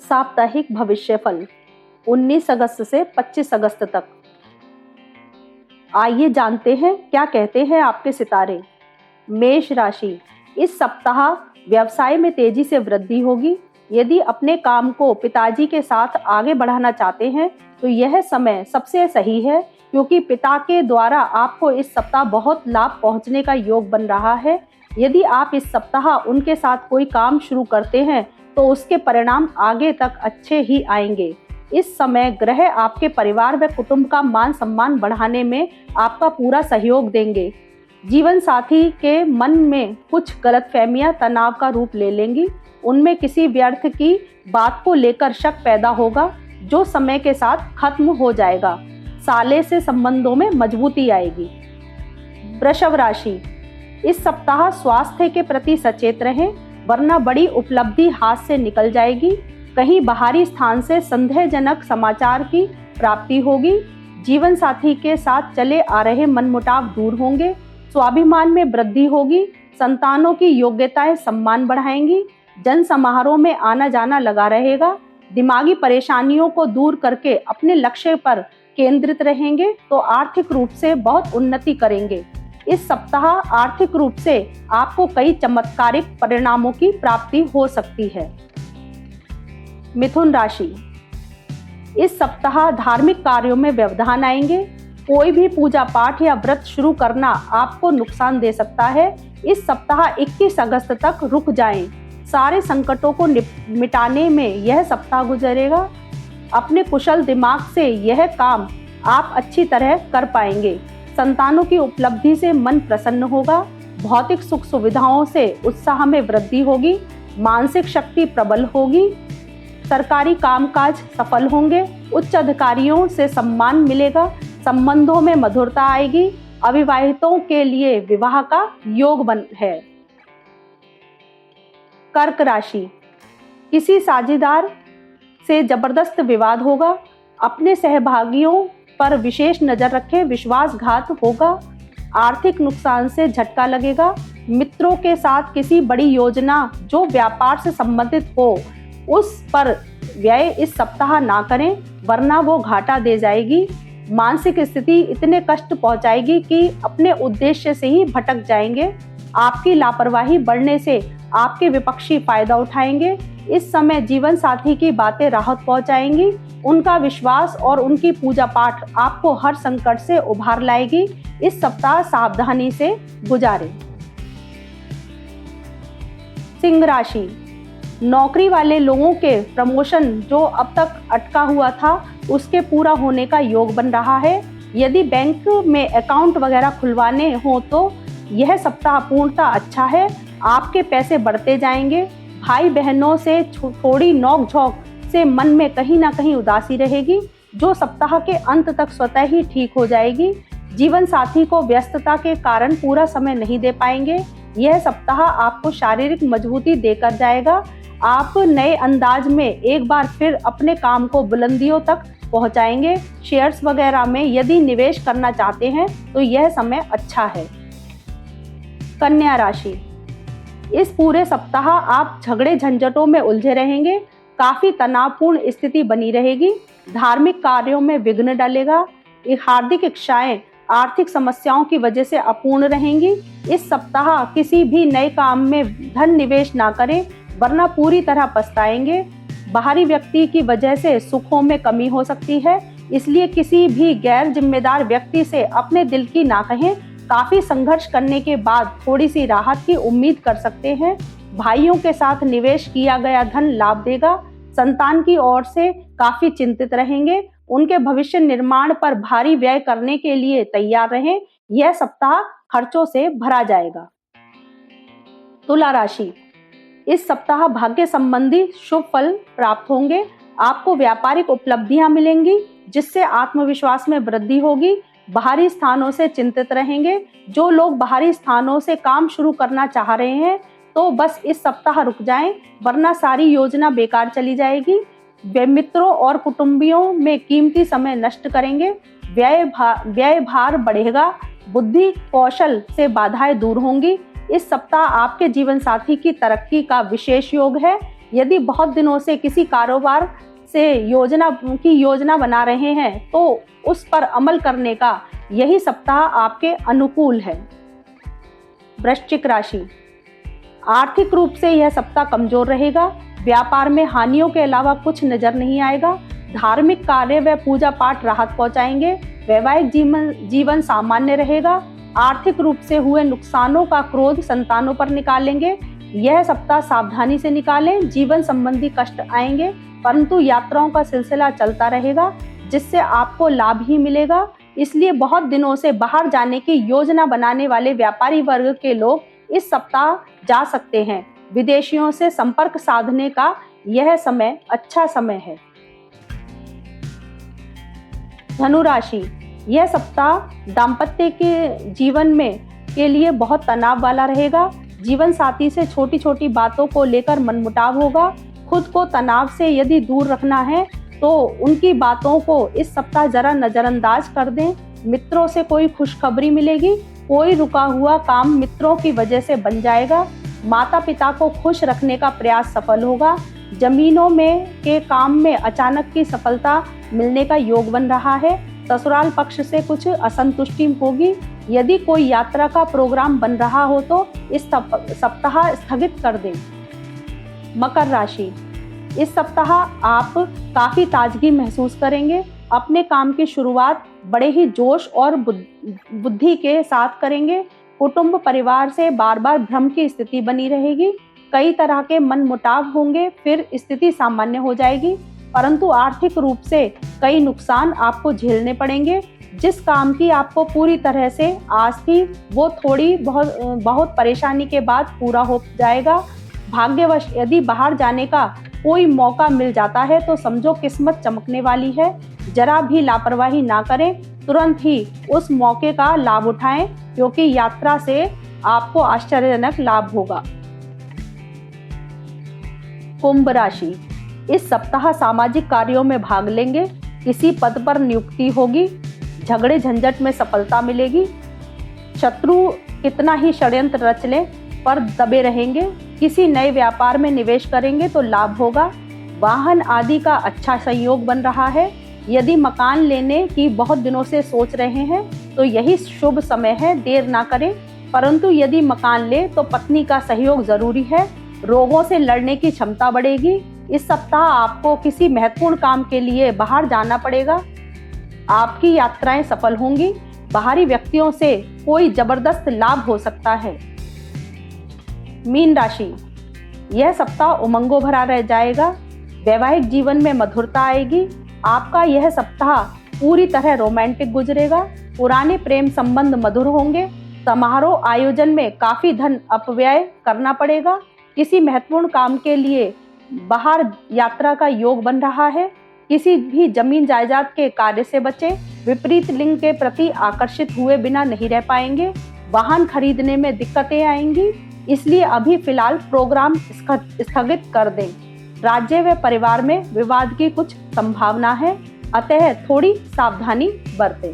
साप्ताहिक भविष्यफल 19 अगस्त से 25 अगस्त तक। आइए जानते हैं क्या कहते हैं आपके सितारे। मेष राशि, इस सप्ताह व्यवसाय में तेजी से वृद्धि होगी। यदि अपने काम को पिताजी के साथ आगे बढ़ाना चाहते हैं तो यह समय सबसे सही है, क्योंकि पिता के द्वारा आपको इस सप्ताह बहुत लाभ पहुंचने का योग बन रहा है। यदि आप इस सप्ताह उनके साथ कोई काम शुरू करते हैं तो उसके परिणाम आगे तक अच्छे ही आएंगे। इस समय ग्रह आपके परिवार व कुटुंब का मान सम्मान बढ़ाने में आपका पूरा सहयोग देंगे। जीवन साथी के मन में कुछ गलतफहमियां तनाव का रूप ले लेंगी। उनमें किसी व्यर्थ की बात को लेकर शक पैदा होगा, जो समय के साथ खत्म हो जाएगा। साले से संबंधों में मजबूती आएगी। वृषभ राशि, इस सप्ताह स्वास्थ्य के प्रति सचेत रहें, वरना बड़ी उपलब्धि हाथ से निकल जाएगी। कहीं बाहरी स्थान से संदेहजनक समाचार की प्राप्ति होगी। जीवन साथी के साथ चले आ रहे मनमुटाव दूर होंगे। स्वाभिमान में वृद्धि होगी। संतानों की योग्यताएं सम्मान बढ़ाएंगी। जन समारोह में आना जाना लगा रहेगा। दिमागी परेशानियों को दूर करके अपने लक्ष्य पर केंद्रित रहेंगे तो आर्थिक रूप से बहुत उन्नति करेंगे। इस सप्ताह आर्थिक रूप से आपको कई चमत्कारिक परिणामों की प्राप्ति हो सकती है। मिथुन राशि, इस सप्ताह धार्मिक कार्यों में व्यवधान आएंगे। कोई भी पूजा पाठ या व्रत शुरू करना आपको नुकसान दे सकता है। इस सप्ताह 21 अगस्त तक रुक जाएं। सारे संकटों को मिटाने में यह सप्ताह गुजरेगा। अपने कुशल दिमाग से यह काम आप अच्छी तरह कर पाएंगे। संतानों की उपलब्धि से मन प्रसन्न होगा। भौतिक सुख सुविधाओं से उत्साह में वृद्धि होगी। मानसिक शक्ति प्रबल होगी। सरकारी कामकाज सफल होंगे। उच्च अधिकारियों से सम्मान मिलेगा। संबंधों में मधुरता आएगी। अविवाहितों के लिए विवाह का योग बन है। कर्क राशि, किसी साझेदार से जबरदस्त विवाद होगा। अपने सहभागियों पर विशेष नजर रखें, विश्वासघात होगा। आर्थिक नुकसान से झटका लगेगा। मित्रों के साथ किसी बड़ी योजना जो व्यापार से संबंधित हो उस पर व्यय इस सप्ताह ना करें, वरना वो घाटा दे जाएगी। मानसिक स्थिति इतने कष्ट पहुंचाएगी कि अपने उद्देश्य से ही भटक जाएंगे। आपकी लापरवाही बढ़ने से आपके विपक्षी फायदा उठाएंगे। इस समय जीवन साथी की बातें राहत पहुंचाएंगी। उनका विश्वास और उनकी पूजा पाठ आपको हर संकट से उभार लाएगी। इस सप्ताह सावधानी से गुजारें। सिंह राशि, नौकरी वाले लोगों के प्रमोशन जो अब तक अटका हुआ था उसके पूरा होने का योग बन रहा है। यदि बैंक में अकाउंट वगैरह खुलवाने हो तो यह सप्ताह पूर्णतः अच्छा है। आपके पैसे बढ़ते जाएंगे। भाई बहनों से थोड़ी नोक झोंक से मन में कहीं ना कहीं उदासी रहेगी, जो सप्ताह के अंत तक स्वतः ही ठीक हो जाएगी। जीवन साथी को व्यस्तता के कारण पूरा समय नहीं दे पाएंगे। यह सप्ताह आपको शारीरिक मजबूती देकर जाएगा। आप नए अंदाज में एक बार फिर अपने काम को बुलंदियों तक पहुंचाएंगे। शेयर्स वगैरह में यदि निवेश करना चाहते हैं तो यह समय अच्छा है। कन्या राशि, इस पूरे सप्ताह आप झगड़े झंझटों में उलझे रहेंगे। काफी तनावपूर्ण स्थिति बनी रहेगी। धार्मिक कार्यों में विघ्न डलेगा। हार्दिक इच्छाएं आर्थिक समस्याओं की वजह से अपूर्ण रहेंगी। इस सप्ताह किसी भी नए काम में धन निवेश ना करें, वरना पूरी तरह पछताएंगे। बाहरी व्यक्ति की वजह से सुखों में कमी हो सकती है, इसलिए किसी भी गैर जिम्मेदार व्यक्ति से अपने दिल की ना कहें। काफी संघर्ष करने के बाद थोड़ी सी राहत की उम्मीद कर सकते हैं। भाइयों के साथ निवेश किया गया धन लाभ देगा। संतान की ओर से काफी चिंतित रहेंगे। उनके भविष्य निर्माण पर भारी व्यय करने के लिए तैयार रहें। यह सप्ताह खर्चों से भरा जाएगा। तुला राशि, इस सप्ताह भाग्य संबंधी शुभ फल प्राप्त होंगे। आपको व्यापारिक उपलब्धियां मिलेंगी, जिससे आत्मविश्वास में वृद्धि होगी। बाहरी स्थानों से चिंतित रहेंगे। जो लोग बाहरी स्थानों से काम शुरू करना चाह रहे हैं तो बस इस सप्ताह रुक जाएं, वरना सारी योजना बेकार चली जाएगी। वे मित्रों और कुटुंबियों में कीमती समय नष्ट करेंगे। व्यय भार बढ़ेगा। बुद्धि कौशल से बाधाएं दूर होंगी। इस सप्ताह आपके जीवन साथी की तरक्की का विशेष योग है। यदि बहुत दिनों से किसी कारोबार से योजना बना रहे हैं तो उस पर अमल करने का यही सप्ताह आपके अनुकूल है। वृश्चिक राशि, आर्थिक रूप से यह सप्ताह कमजोर रहेगा। व्यापार में हानियों के अलावा कुछ नजर नहीं आएगा। धार्मिक कार्य व पूजा पाठ राहत पहुंचाएंगे। वैवाहिक जीवन सामान्य रहेगा। आर्थिक रूप से हुए नुकसानों का क्रोध संतानों पर निकालेंगे। यह सप्ताह सावधानी से निकालें। जीवन संबंधी कष्ट आएंगे, परंतु यात्राओं का सिलसिला चलता रहेगा जिससे आपको लाभ ही मिलेगा। इसलिए बहुत दिनों से बाहर जाने की योजना बनाने वाले व्यापारी वर्ग के लोग इस सप्ताह जा सकते हैं। विदेशियों से संपर्क साधने का यह समय अच्छा समय है। धनु राशि, यह सप्ताह दाम्पत्य के जीवन में के लिए बहुत तनाव वाला रहेगा। जीवन साथी से छोटी छोटी बातों को लेकर मनमुटाव होगा। खुद को तनाव से यदि दूर रखना है तो उनकी बातों को इस सप्ताह जरा नजरअंदाज कर दें। मित्रों से कोई खुशखबरी मिलेगी। कोई रुका हुआ काम मित्रों की वजह से बन जाएगा। माता पिता को खुश रखने का प्रयास सफल होगा। जमीनों में के काम में अचानक की सफलता मिलने का योग बन रहा है। ससुराल पक्ष से कुछ असंतुष्टि होगी। यदि कोई यात्रा का प्रोग्राम बन रहा हो तो इस सप्ताह स्थगित कर दें। मकर राशि, इस सप्ताह आप काफी ताजगी महसूस करेंगे। अपने काम की शुरुआत बड़े ही जोश और बुद्धि के साथ करेंगे। कुटुंब परिवार से बार बार भ्रम की स्थिति बनी रहेगी। कई तरह के मनमुटाव होंगे, फिर स्थिति सामान्य हो जाएगी, परंतु आर्थिक रूप से कई नुकसान आपको झेलने पड़ेंगे। जिस काम की आपको पूरी तरह से आस थी वो थोड़ी बहुत परेशानी के बाद पूरा हो जाएगा। भाग्यवश यदि बाहर जाने का कोई मौका मिल जाता है तो समझो किस्मत चमकने वाली है। जरा भी लापरवाही ना करें, तुरंत ही उस मौके का लाभ उठाएं, क्योंकि यात्रा से आपको आश्चर्यजनक लाभ होगा। कुंभ राशि, इस सप्ताह सामाजिक कार्यों में भाग लेंगे। किसी पद पर नियुक्ति होगी। झगड़े झंझट में सफलता मिलेगी। शत्रु कितना ही षड्यंत्र रच ले पर दबे रहेंगे। किसी नए व्यापार में निवेश करेंगे तो लाभ होगा। वाहन आदि का अच्छा संयोग बन रहा है। यदि मकान लेने की बहुत दिनों से सोच रहे हैं तो यही शुभ समय है, देर ना करें। परंतु यदि मकान ले तो पत्नी का सहयोग जरूरी है। रोगों से लड़ने की क्षमता बढ़ेगी। इस सप्ताह आपको किसी महत्वपूर्ण काम के लिए बाहर जाना पड़ेगा। आपकी यात्राएं सफल होंगी। बाहरी व्यक्तियों से कोई जबरदस्त लाभ हो सकता है। मीन राशि, यह सप्ताह उमंगों भरा रह जाएगा। वैवाहिक जीवन में मधुरता आएगी। आपका यह सप्ताह पूरी तरह रोमांटिक गुजरेगा। पुराने प्रेम संबंध मधुर होंगे। समारोह आयोजन में काफी धन अपव्यय करना पड़ेगा। किसी महत्वपूर्ण काम के लिए बाहर यात्रा का योग बन रहा है। किसी भी जमीन जायदाद के कार्य से बचें। विपरीत लिंग के प्रति आकर्षित हुए बिना नहीं रह पाएंगे। वाहन खरीदने में दिक्कतें आएंगी, इसलिए अभी फिलहाल प्रोग्राम स्थगित कर दें। राज्य व परिवार में विवाद की कुछ संभावना है, अतः थोड़ी सावधानी बरतें।